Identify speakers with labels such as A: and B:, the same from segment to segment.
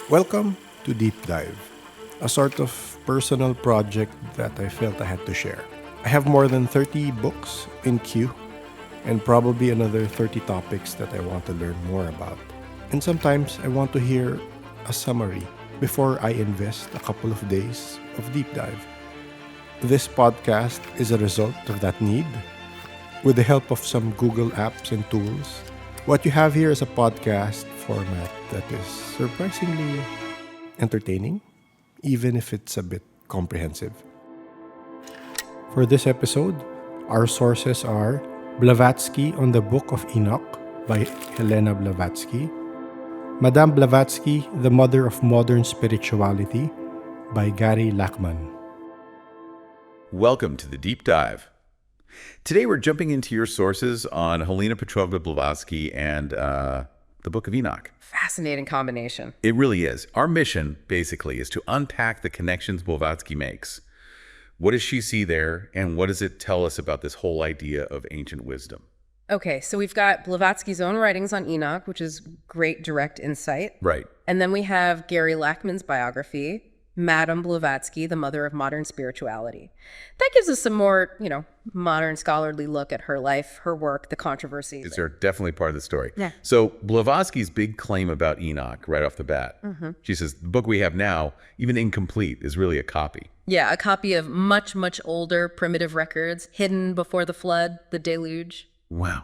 A: Welcome to Deep Dive, a sort of personal project that I felt I had to share. I have more than 30 books in queue and probably another 30 topics that I want to learn more about. And sometimes I want to hear a summary before I invest a couple of days of deep dive. This podcast is a result of that need. With the help of some Google apps and tools, what you have here is a podcast format that is surprisingly entertaining, even if it's a bit comprehensive. For this episode, our sources are Blavatsky on the Book of Enoch by Helena Blavatsky, Madame Blavatsky, the Mother of Modern Spirituality by Gary Lachman.
B: Welcome to the Deep Dive. Today we're jumping into your sources on Helena Petrovna Blavatsky and the Book of Enoch.
C: Fascinating combination.
B: It really is. Our mission, basically, is to unpack the connections Blavatsky makes. What does she see there, and what does it tell us about this whole idea of ancient wisdom?
C: Okay, so we've got Blavatsky's own writings on Enoch, which is great direct insight.
B: Right.
C: And then we have Gary Lachman's biography, Madame Blavatsky, the Mother of Modern Spirituality. That gives us some more, modern scholarly look at her life, her work, the controversies.
B: These are definitely part of the story.
C: Yeah.
B: So Blavatsky's big claim about Enoch right off the bat, she says, the book we have now, even incomplete, is really a copy.
C: Yeah, a copy of much, much older primitive records, hidden before the flood, the deluge.
B: Wow.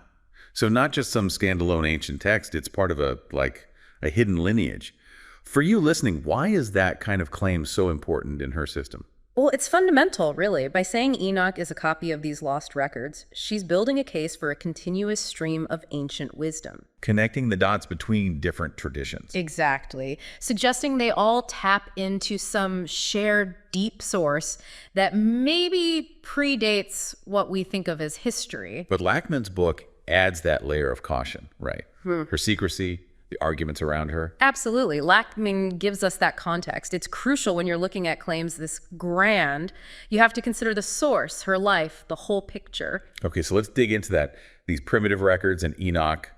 B: So not just some standalone ancient text, it's part of a hidden lineage. For you listening, why is that kind of claim so important in her system?
C: Well, it's fundamental, really. By saying Enoch is a copy of these lost records, she's building a case for a continuous stream of ancient wisdom.
B: Connecting the dots between different traditions.
C: Exactly. Suggesting they all tap into some shared deep source that maybe predates what we think of as history.
B: But Lachman's book adds that layer of caution, right? Her secrecy, the arguments around her.
C: Absolutely. Lachman gives us that context. It's crucial when you're looking at claims this grand. You have to consider the source, her life, the whole picture.
B: Okay, so let's dig into that. These primitive records and Enoch.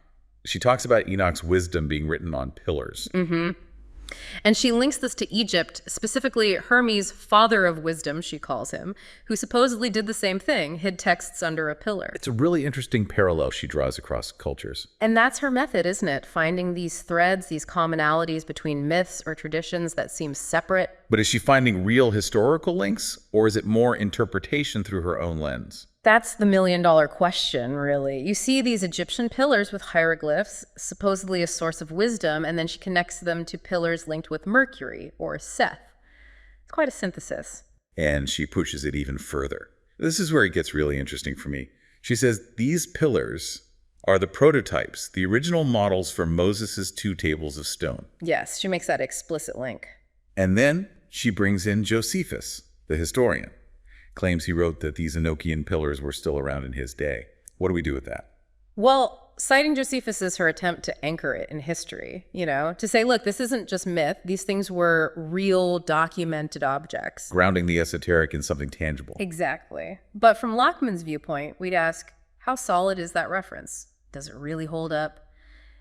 B: She talks about Enoch's wisdom being written on pillars.
C: And she links this to Egypt, specifically Hermes, father of wisdom, she calls him, who supposedly did the same thing, hid texts under a pillar.
B: It's a really interesting parallel she draws across cultures.
C: And that's her method, isn't it? Finding these threads, these commonalities between myths or traditions that seem separate.
B: But is she finding real historical links, or is it more interpretation through her own lens?
C: That's the million-dollar question, really. You see these Egyptian pillars with hieroglyphs, supposedly a source of wisdom, and then she connects them to pillars linked with Mercury or Seth. It's quite a synthesis.
B: And she pushes it even further. This is where it gets really interesting for me. She says these pillars are the prototypes, the original models for Moses' 2 tables of stone.
C: Yes, she makes that explicit link.
B: And then she brings in Josephus, the historian. Claims he wrote that these Enochian pillars were still around in his day. What do we do with that?
C: Well, citing Josephus is her attempt to anchor it in history, to say, look, this isn't just myth. These things were real, documented objects.
B: Grounding the esoteric in something tangible.
C: Exactly. But from Lachman's viewpoint, we'd ask, how solid is that reference? Does it really hold up?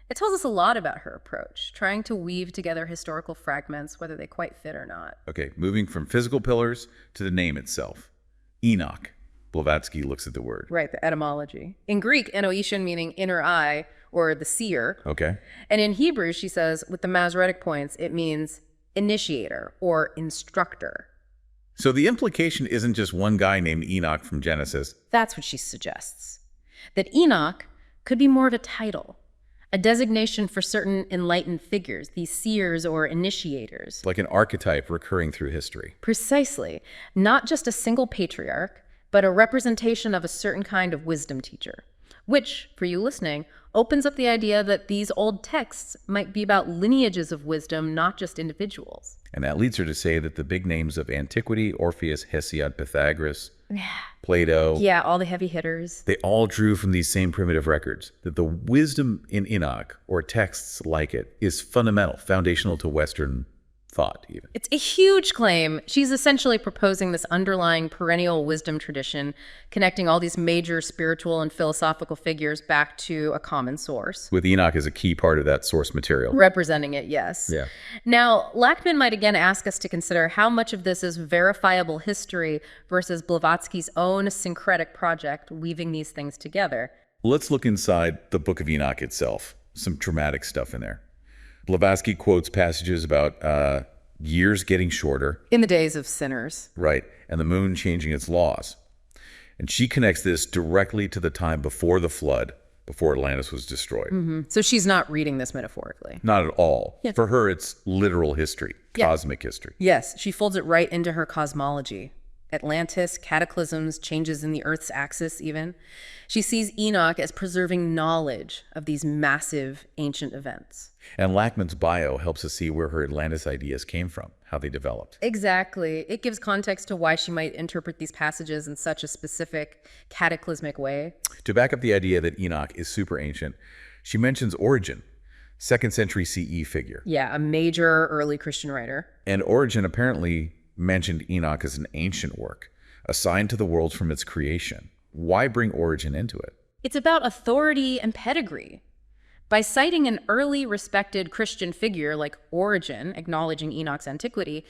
C: It tells us a lot about her approach, trying to weave together historical fragments, whether they quite fit or not.
B: Okay, moving from physical pillars to the name itself. Enoch. Blavatsky looks at the word.
C: Right, the etymology. In Greek, enoishin meaning inner eye or the seer.
B: Okay.
C: And in Hebrew, she says, with the Masoretic points, it means initiator or instructor.
B: So the implication isn't just one guy named Enoch from Genesis.
C: That's what she suggests. That Enoch could be more of a title, a designation for certain enlightened figures, these seers or initiators.
B: Like an archetype recurring through history.
C: Precisely. Not just a single patriarch, but a representation of a certain kind of wisdom teacher. Which, for you listening, opens up the idea that these old texts might be about lineages of wisdom, not just individuals.
B: And that leads her to say that the big names of antiquity, Orpheus, Hesiod, Pythagoras, Plato.
C: Yeah, all the heavy hitters.
B: They all drew from these same primitive records. That the wisdom in Enoch, or texts like it, is fundamental, foundational to Western thought, even.
C: It's a huge claim. She's essentially proposing this underlying perennial wisdom tradition, connecting all these major spiritual and philosophical figures back to a common source.
B: With Enoch as a key part of that source material.
C: Representing it, yes.
B: Yeah.
C: Now, Lachman might again ask us to consider how much of this is verifiable history versus Blavatsky's own syncretic project, weaving these things together.
B: Let's look inside the Book of Enoch itself. Some dramatic stuff in there. Blavatsky quotes passages about years getting shorter.
C: In the days of sinners.
B: Right, and the moon changing its laws. And she connects this directly to the time before the flood, before Atlantis was destroyed.
C: So she's not reading this metaphorically.
B: Not at all.
C: Yeah.
B: For her, it's literal history, cosmic history.
C: Yes, she folds it right into her cosmology. Atlantis, cataclysms, changes in the Earth's axis even. She sees Enoch as preserving knowledge of these massive ancient events.
B: And Lachman's bio helps us see where her Atlantis ideas came from, how they developed.
C: Exactly. It gives context to why she might interpret these passages in such a specific, cataclysmic way.
B: To back up the idea that Enoch is super ancient, she mentions Origen, 2nd century CE figure.
C: Yeah, a major early Christian writer.
B: And Origen apparently mentioned Enoch as an ancient work, assigned to the world from its creation. Why bring Origen into it?
C: It's about authority and pedigree. By citing an early respected Christian figure like Origen, acknowledging Enoch's antiquity,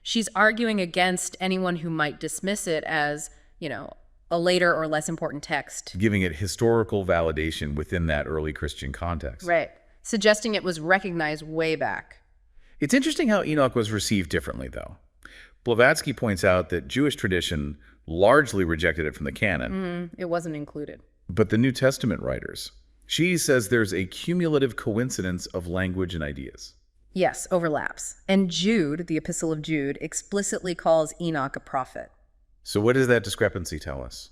C: she's arguing against anyone who might dismiss it as, a later or less important text.
B: Giving it historical validation within that early Christian context.
C: Right. Suggesting it was recognized way back.
B: It's interesting how Enoch was received differently, though. Blavatsky points out that Jewish tradition largely rejected it from the canon.
C: It wasn't included.
B: But the New Testament writers, she says there's a cumulative coincidence of language and ideas.
C: Yes, overlaps. And Jude, the Epistle of Jude, explicitly calls Enoch a prophet.
B: So what does that discrepancy tell us?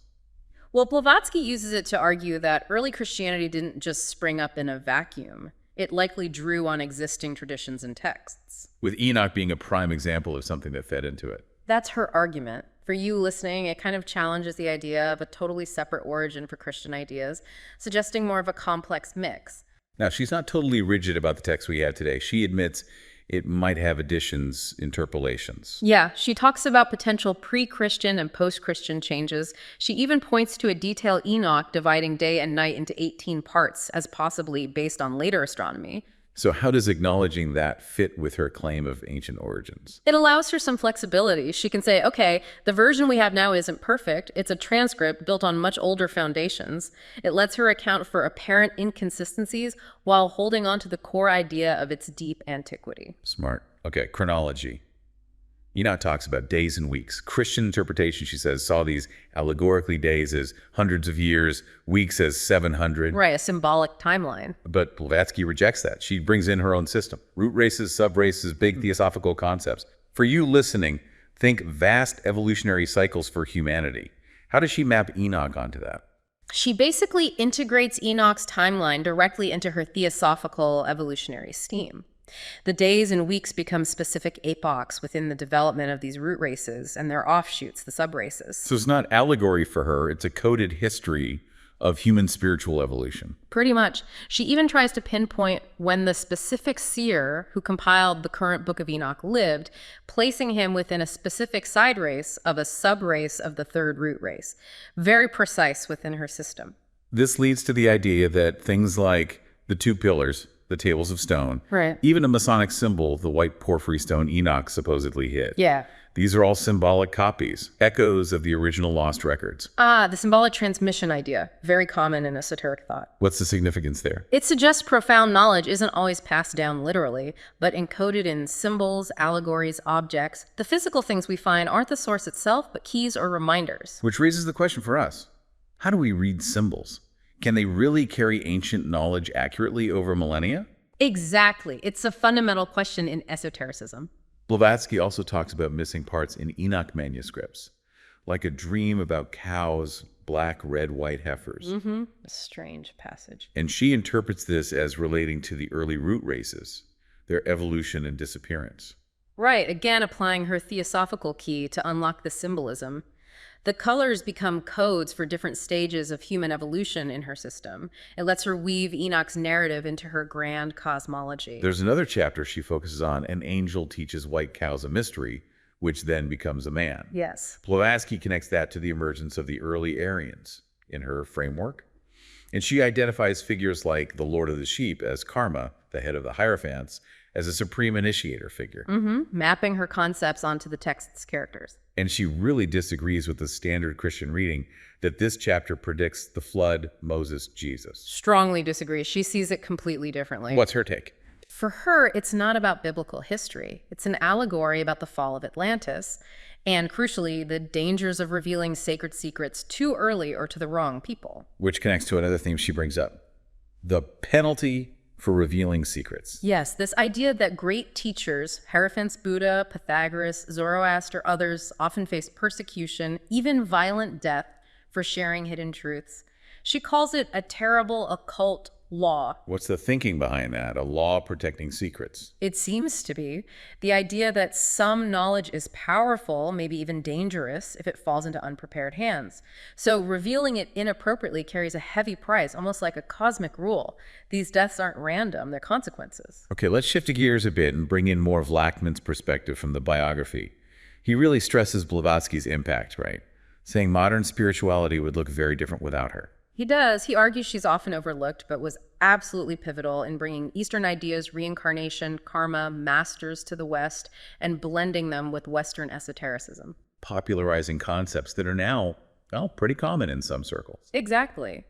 C: Well, Blavatsky uses it to argue that early Christianity didn't just spring up in a vacuum. It likely drew on existing traditions and texts.
B: With Enoch being a prime example of something that fed into it.
C: That's her argument. For you listening, it kind of challenges the idea of a totally separate origin for Christian ideas, suggesting more of a complex mix.
B: Now, she's not totally rigid about the text we have today. She admits it might have additions, interpolations.
C: Yeah, she talks about potential pre-Christian and post-Christian changes. She even points to a detailed Enoch dividing day and night into 18 parts as possibly based on later astronomy.
B: So how does acknowledging that fit with her claim of ancient origins?
C: It allows her some flexibility. She can say, okay, the version we have now isn't perfect. It's a transcript built on much older foundations. It lets her account for apparent inconsistencies while holding on to the core idea of its deep antiquity.
B: Smart. Okay, chronology. Enoch talks about days and weeks. Christian interpretation, she says, saw these allegorically days as hundreds of years, weeks as 700.
C: Right, a symbolic timeline.
B: But Blavatsky rejects that. She brings in her own system. Root races, sub-races, big theosophical concepts. For you listening, think vast evolutionary cycles for humanity. How does she map Enoch onto that?
C: She basically integrates Enoch's timeline directly into her theosophical evolutionary scheme. The days and weeks become specific epochs within the development of these root races and their offshoots, the sub-races.
B: So it's not allegory for her, it's a coded history of human spiritual evolution.
C: Pretty much. She even tries to pinpoint when the specific seer who compiled the current Book of Enoch lived, placing him within a specific side race of a sub-race of the third root race. Very precise within her system.
B: This leads to the idea that things like the two pillars, the tables of stone,
C: right,
B: even a Masonic symbol, the white porphyry stone Enoch supposedly hid.
C: Yeah.
B: These are all symbolic copies, echoes of the original lost records.
C: The symbolic transmission idea, very common in esoteric thought.
B: What's the significance there?
C: It suggests profound knowledge isn't always passed down literally, but encoded in symbols, allegories, objects. The physical things we find aren't the source itself, but keys or reminders.
B: Which raises the question for us. How do we read symbols? Can they really carry ancient knowledge accurately over millennia?
C: Exactly. It's a fundamental question in esotericism.
B: Blavatsky also talks about missing parts in Enoch manuscripts, like a dream about cows, black, red, white heifers.
C: A strange passage.
B: And she interprets this as relating to the early root races, their evolution and disappearance.
C: Right, again applying her theosophical key to unlock the symbolism. The colors become codes for different stages of human evolution in her system. It lets her weave Enoch's narrative into her grand cosmology.
B: There's another chapter she focuses on an angel teaches white cows a mystery, which then becomes a man.
C: Yes.
B: Blavatsky connects that to the emergence of the early Aryans in her framework. And she identifies figures like the Lord of the Sheep as Karma, the head of the Hierophants, as a supreme initiator figure.
C: Mapping her concepts onto the text's characters.
B: And she really disagrees with the standard Christian reading that this chapter predicts the flood, Moses, Jesus.
C: Strongly disagrees. She sees it completely differently.
B: What's her take?
C: For her, it's not about biblical history. It's an allegory about the fall of Atlantis, and crucially, the dangers of revealing sacred secrets too early or to the wrong people.
B: Which connects to another theme she brings up. The penalty for revealing secrets.
C: Yes, this idea that great teachers, Hierophants, Buddha, Pythagoras, Zoroaster, others, often face persecution, even violent death, for sharing hidden truths. She calls it a terrible occult law.
B: What's the thinking behind that? A law protecting secrets.
C: It seems to be. The idea that some knowledge is powerful, maybe even dangerous, if it falls into unprepared hands. So revealing it inappropriately carries a heavy price, almost like a cosmic rule. These deaths aren't random, they're consequences.
B: Okay, let's shift gears a bit and bring in more of Lachman's perspective from the biography. He really stresses Blavatsky's impact, right? Saying modern spirituality would look very different without her.
C: He does. He argues she's often overlooked, but was absolutely pivotal in bringing Eastern ideas, reincarnation, karma, masters to the West, and blending them with Western esotericism.
B: Popularizing concepts that are now, well, pretty common in some circles.
C: Exactly.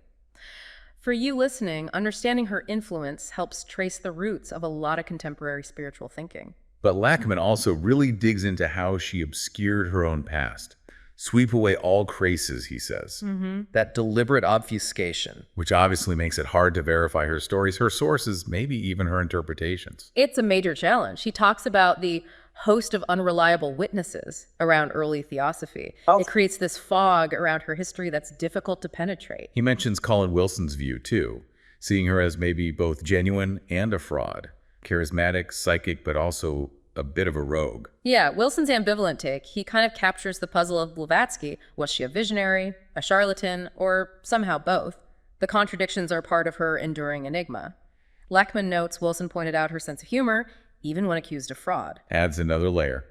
C: For you listening, understanding her influence helps trace the roots of a lot of contemporary spiritual thinking.
B: But Lachman also really digs into how she obscured her own past. Sweep away all traces, he says.
D: That deliberate obfuscation.
B: Which obviously makes it hard to verify her stories, her sources, maybe even her interpretations.
C: It's a major challenge. She talks about the host of unreliable witnesses around early Theosophy. It creates this fog around her history that's difficult to penetrate.
B: He mentions Colin Wilson's view, too, seeing her as maybe both genuine and a fraud, charismatic, psychic, but also a bit of a rogue.
C: Yeah, Wilson's ambivalent take. He kind of captures the puzzle of Blavatsky. Was she a visionary, a charlatan, or somehow both? The contradictions are part of her enduring enigma. Lachman notes Wilson pointed out her sense of humor, even when accused of fraud.
B: Adds another layer.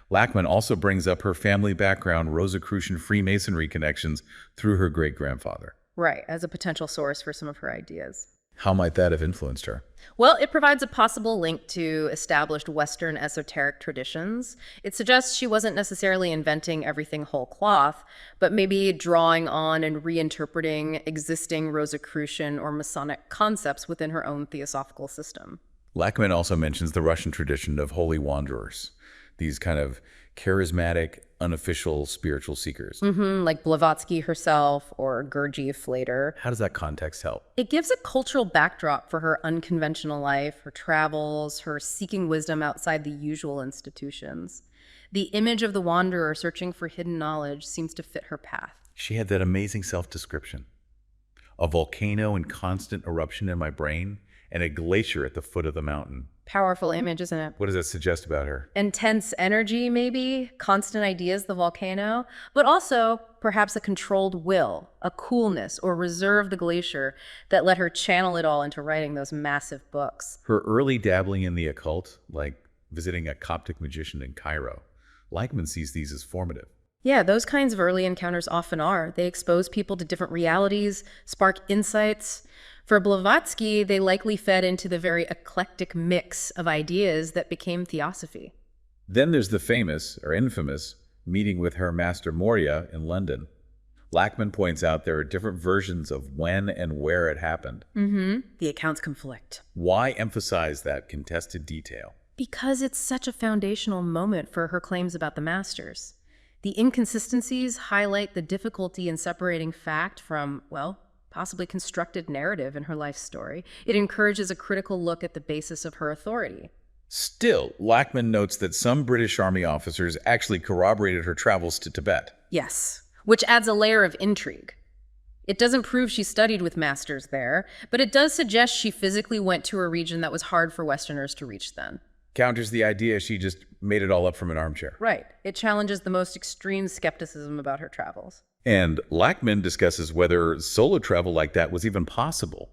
B: Lachman also brings up her family background, Rosicrucian Freemasonry connections through her great-grandfather.
C: Right, as a potential source for some of her ideas.
B: How might that have influenced her?
C: Well, it provides a possible link to established Western esoteric traditions. It suggests she wasn't necessarily inventing everything whole cloth, but maybe drawing on and reinterpreting existing Rosicrucian or Masonic concepts within her own theosophical system.
B: Lachman also mentions the Russian tradition of holy wanderers, these kind of charismatic, unofficial spiritual seekers.
C: Like Blavatsky herself or Gurdjieff later.
B: How does that context help?
C: It gives a cultural backdrop for her unconventional life, her travels, her seeking wisdom outside the usual institutions. The image of the wanderer searching for hidden knowledge seems to fit her path.
B: She had that amazing self-description. A volcano in constant eruption in my brain and a glacier at the foot of the mountain.
C: Powerful image, isn't it?
B: What does that suggest about her?
C: Intense energy, maybe, constant ideas, the volcano, but also perhaps a controlled will, a coolness or reserve, the glacier, that let her channel it all into writing those massive books.
B: Her early dabbling in the occult, like visiting a Coptic magician in Cairo, Lachman sees these as formative.
C: Yeah, those kinds of early encounters often are. They expose people to different realities, spark insights. For Blavatsky, they likely fed into the very eclectic mix of ideas that became Theosophy.
B: Then there's the famous, or infamous, meeting with her master Moria in London. Lachman points out there are different versions of when and where it happened.
C: The accounts conflict.
B: Why emphasize that contested detail?
C: Because it's such a foundational moment for her claims about the masters. The inconsistencies highlight the difficulty in separating fact from, well, possibly constructed narrative in her life story. It encourages a critical look at the basis of her authority.
B: Still, Lachman notes that some British Army officers actually corroborated her travels to Tibet.
C: Yes, which adds a layer of intrigue. It doesn't prove she studied with masters there, but it does suggest she physically went to a region that was hard for Westerners to reach then.
B: Counters the idea she just made it all up from an armchair.
C: Right. It challenges the most extreme skepticism about her travels.
B: And Lachman discusses whether solo travel like that was even possible.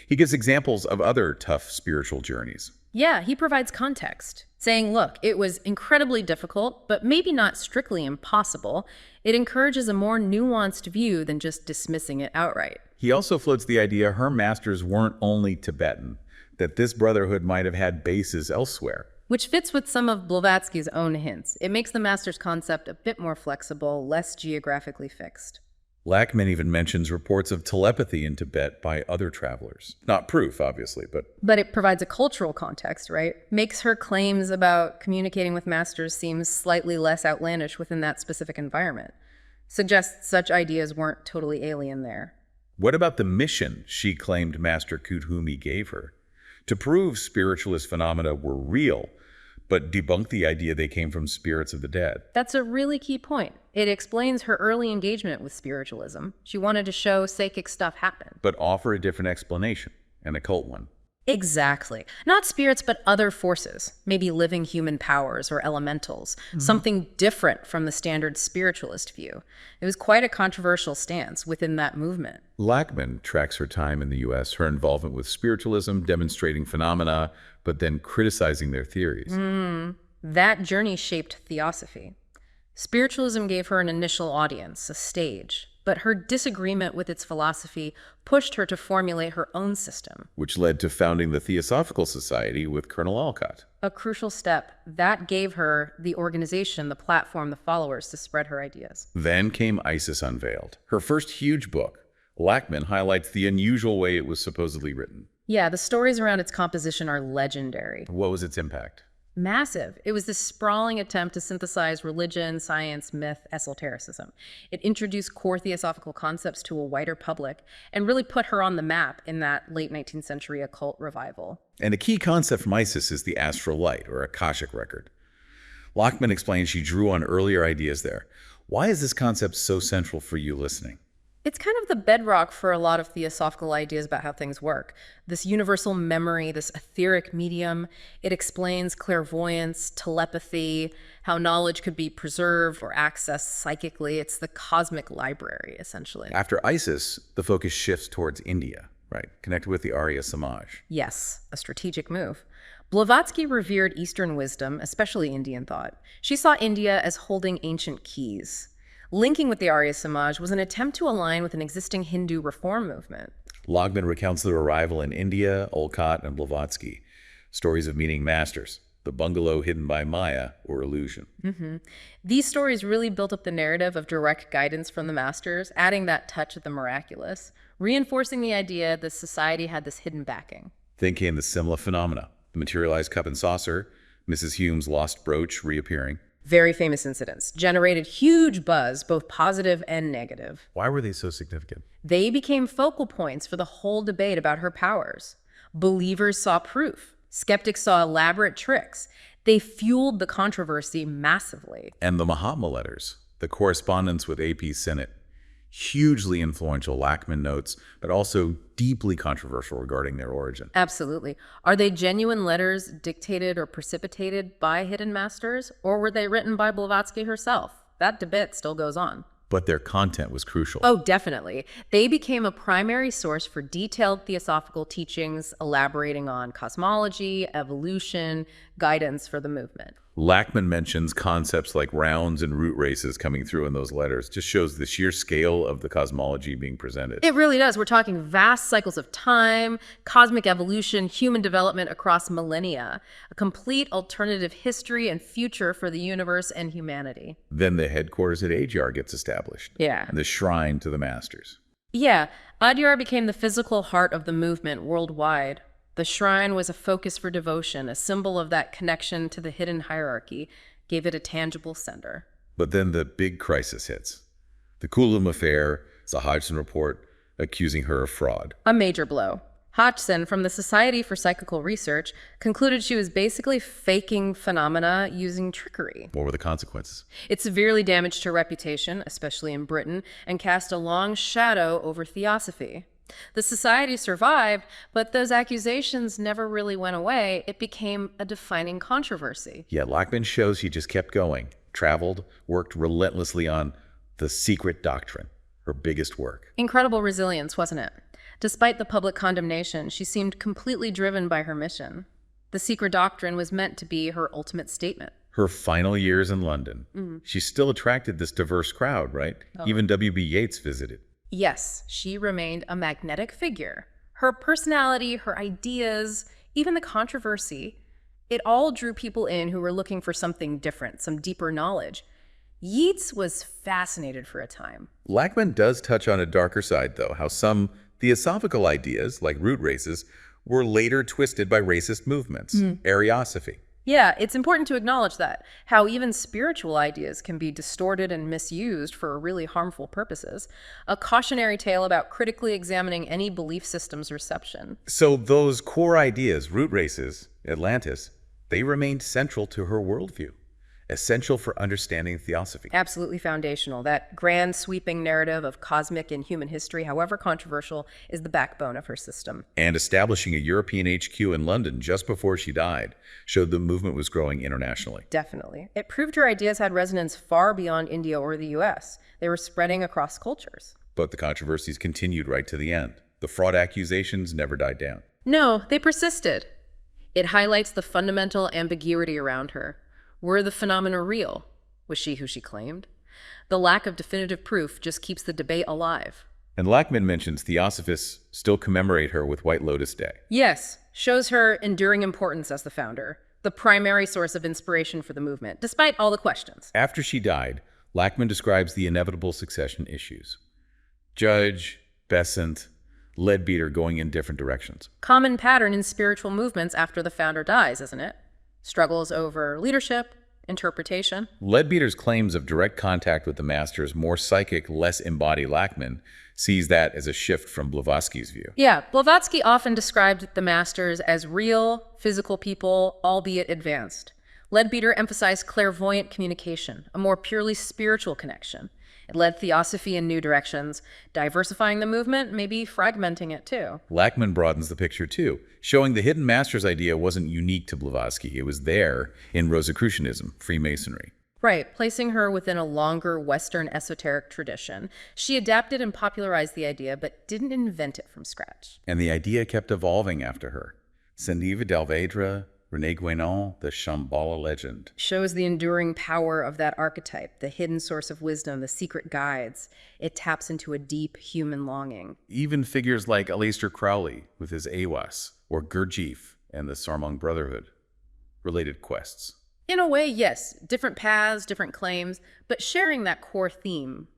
B: He gives examples of other tough spiritual journeys.
C: Yeah, he provides context, saying, look, it was incredibly difficult, but maybe not strictly impossible. It encourages a more nuanced view than just dismissing it outright.
B: He also floats the idea her masters weren't only Tibetan, that this brotherhood might have had bases elsewhere.
C: Which fits with some of Blavatsky's own hints. It makes the master's concept a bit more flexible, less geographically fixed.
B: Lachman even mentions reports of telepathy in Tibet by other travelers. Not proof, obviously,
C: But it provides a cultural context, right? Makes her claims about communicating with masters seem slightly less outlandish within that specific environment. Suggests such ideas weren't totally alien there.
B: What about the mission she claimed Master Kuthumi gave her? To prove spiritualist phenomena were real, but debunk the idea they came from spirits of the dead.
C: That's a really key point. It explains her early engagement with spiritualism. She wanted to show psychic stuff happen.
B: But offer a different explanation, an occult one.
C: Exactly. Not spirits, but other forces. Maybe living human powers or elementals. Something different from the standard spiritualist view. It was quite a controversial stance within that movement.
B: Lachman tracks her time in the U.S., her involvement with spiritualism, demonstrating phenomena, but then criticizing their theories.
C: That journey shaped Theosophy. Spiritualism gave her an initial audience, a stage, but her disagreement with its philosophy pushed her to formulate her own system.
B: Which led to founding the Theosophical Society with Colonel Alcott.
C: A crucial step that gave her the organization, the platform, the followers to spread her ideas.
B: Then came Isis Unveiled, her first huge book. Lachman highlights the unusual way it was supposedly written.
C: Yeah, the stories around its composition are legendary.
B: What was its impact?
C: Massive. It was this sprawling attempt to synthesize religion, science, myth, esotericism. It introduced core theosophical concepts to a wider public and really put her on the map in that late 19th century occult revival.
B: And a key concept from Isis is the astral light, or Akashic record. Lachman explains she drew on earlier ideas there. Why is this concept so central for you listening?
C: It's kind of the bedrock for a lot of theosophical ideas about how things work. This universal memory, this etheric medium, it explains clairvoyance, telepathy, how knowledge could be preserved or accessed psychically. It's the cosmic library, essentially.
B: After Isis, the focus shifts towards India, right? Connected with the Arya Samaj.
C: Yes, a strategic move. Blavatsky revered Eastern wisdom, especially Indian thought. She saw India as holding ancient keys. Linking with the Arya Samaj was an attempt to align with an existing Hindu reform movement.
B: Lachman recounts their arrival in India, Olcott, and Blavatsky. Stories of meeting masters, the bungalow hidden by Maya, or illusion.
C: These stories really built up the narrative of direct guidance from the masters, adding that touch of the miraculous, reinforcing the idea that society had this hidden backing.
B: Then came the Simla phenomena, the materialized cup and saucer, Mrs. Hume's lost brooch reappearing.
C: Very famous incidents, generated huge buzz, both positive and negative.
B: Why were they so significant?
C: They became focal points for the whole debate about her powers. Believers saw proof. Skeptics saw elaborate tricks. They fueled the controversy massively.
B: And the Mahatma letters, the correspondence with AP's Senate. Hugely influential, Lachman notes, but also deeply controversial regarding their origin.
C: Absolutely. Are they genuine letters dictated or precipitated by hidden masters, or were they written by Blavatsky herself? That debate still goes on.
B: But their content was crucial.
C: Oh, definitely. They became a primary source for detailed theosophical teachings, elaborating on cosmology, evolution, guidance for the movement.
B: Lachman mentions concepts like rounds and root races coming through in those letters. Just shows the sheer scale of the cosmology being presented.
C: It really does. We're talking vast cycles of time, cosmic evolution, human development across millennia, a complete alternative history and future for the universe and humanity.
B: Then the headquarters at Adyar gets established.
C: Yeah.
B: And the shrine to the masters.
C: Yeah, Adyar became the physical heart of the movement worldwide. The shrine was a focus for devotion, a symbol of that connection to the hidden hierarchy, gave it a tangible center.
B: But then the big crisis hits. The Coulomb affair, the Hodgson report accusing her of fraud.
C: A major blow. Hodgson, from the Society for Psychical Research, concluded she was basically faking phenomena using trickery.
B: What were the consequences?
C: It severely damaged her reputation, especially in Britain, and cast a long shadow over Theosophy. The society survived, but those accusations never really went away. It became a defining controversy.
B: Yet Lachman shows he just kept going, traveled, worked relentlessly on the secret doctrine, her biggest work.
C: Incredible resilience, wasn't it? Despite the public condemnation, she seemed completely driven by her mission. The secret doctrine was meant to be her ultimate statement.
B: Her final years in London, she still attracted this diverse crowd, right? Even W.B. Yeats visited.
C: Yes, she remained a magnetic figure. Her personality, her ideas, even the controversy, it all drew people in who were looking for something different, some deeper knowledge. Yeats was fascinated for a time.
B: Lachman does touch on a darker side, though, how some theosophical ideas, like root races, were later twisted by racist movements, Ariosophy.
C: Yeah, it's important to acknowledge that, how even spiritual ideas can be distorted and misused for really harmful purposes. A cautionary tale about critically examining any belief system's reception.
B: So those core ideas, root races, Atlantis, they remained central to her worldview, essential for understanding theosophy.
C: Absolutely foundational. That grand sweeping narrative of cosmic and human history, however controversial, is the backbone of her system.
B: And establishing a European HQ in London just before she died showed the movement was growing internationally.
C: Definitely. It proved her ideas had resonance far beyond India or the US. They were spreading across cultures.
B: But the controversies continued right to the end. The fraud accusations never died down.
C: No, they persisted. It highlights the fundamental ambiguity around her. Were the phenomena real? Was she who she claimed? The lack of definitive proof just keeps the debate alive.
B: And Lachman mentions Theosophists still commemorate her with White Lotus Day.
C: Yes, shows her enduring importance as the founder, the primary source of inspiration for the movement, despite all the questions.
B: After she died, Lachman describes the inevitable succession issues. Judge, Besant, Leadbeater going in different directions.
C: Common pattern in spiritual movements after the founder dies, isn't it? Struggles over leadership, interpretation.
B: Leadbeater's claims of direct contact with the masters, more psychic, less embodied Lachman, sees that as a shift from Blavatsky's view.
C: Yeah, Blavatsky often described the masters as real, physical people, albeit advanced. Leadbeater emphasized clairvoyant communication, a more purely spiritual connection. It led Theosophy in new directions, diversifying the movement, maybe fragmenting it too.
B: Lachman broadens the picture too, showing the hidden masters idea wasn't unique to Blavatsky. It was there in Rosicrucianism, Freemasonry.
C: Right, placing her within a longer Western esoteric tradition. She adapted and popularized the idea, but didn't invent it from scratch.
B: And the idea kept evolving after her. Sendiva Delvedra, René Guénon, the Shambhala legend.
C: Shows the enduring power of that archetype, the hidden source of wisdom, the secret guides. It taps into a deep human longing.
B: Even figures like Aleister Crowley with his Awas, or Gurdjieff and the Sarmang Brotherhood. Related quests.
C: In a way, yes, different paths, different claims, but sharing that core theme.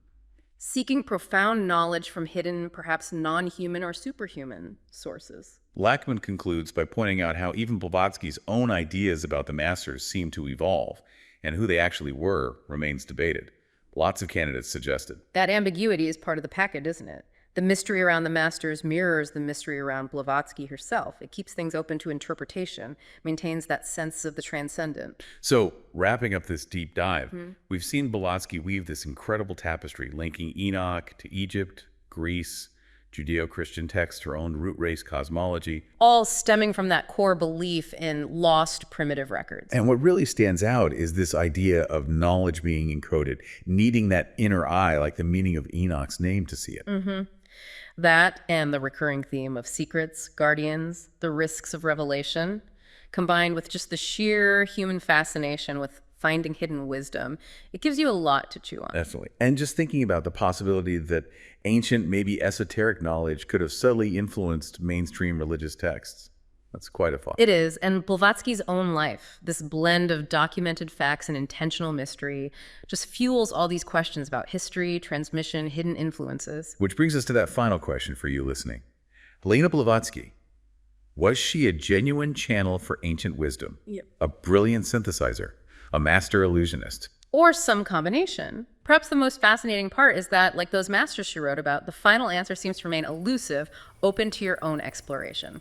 C: Seeking profound knowledge from hidden, perhaps non-human or superhuman sources.
B: Lachman concludes by pointing out how even Blavatsky's own ideas about the masters seem to evolve, and who they actually were remains debated. Lots of candidates suggested.
C: That ambiguity is part of the package, isn't it? The mystery around the masters mirrors the mystery around Blavatsky herself. It keeps things open to interpretation, maintains that sense of the transcendent.
B: So, wrapping up this deep dive, we've seen Blavatsky weave this incredible tapestry linking Enoch to Egypt, Greece, Judeo-Christian texts, her own root race cosmology.
C: All stemming from that core belief in lost primitive records.
B: And what really stands out is this idea of knowledge being encoded, needing that inner eye, like the meaning of Enoch's name, to see it.
C: That and the recurring theme of secrets, guardians, the risks of revelation, combined with just the sheer human fascination with finding hidden wisdom, it gives you a lot to chew on.
B: Definitely. And just thinking about the possibility that ancient, maybe esoteric knowledge could have subtly influenced mainstream religious texts. That's quite a thought.
C: It is, and Blavatsky's own life, this blend of documented facts and intentional mystery, just fuels all these questions about history, transmission, hidden influences.
B: Which brings us to that final question for you listening. Helena Blavatsky, was she a genuine channel for ancient wisdom?
C: Yep.
B: A brilliant synthesizer? A master illusionist?
C: Or some combination. Perhaps the most fascinating part is that, like those masters she wrote about, the final answer seems to remain elusive, open to your own exploration.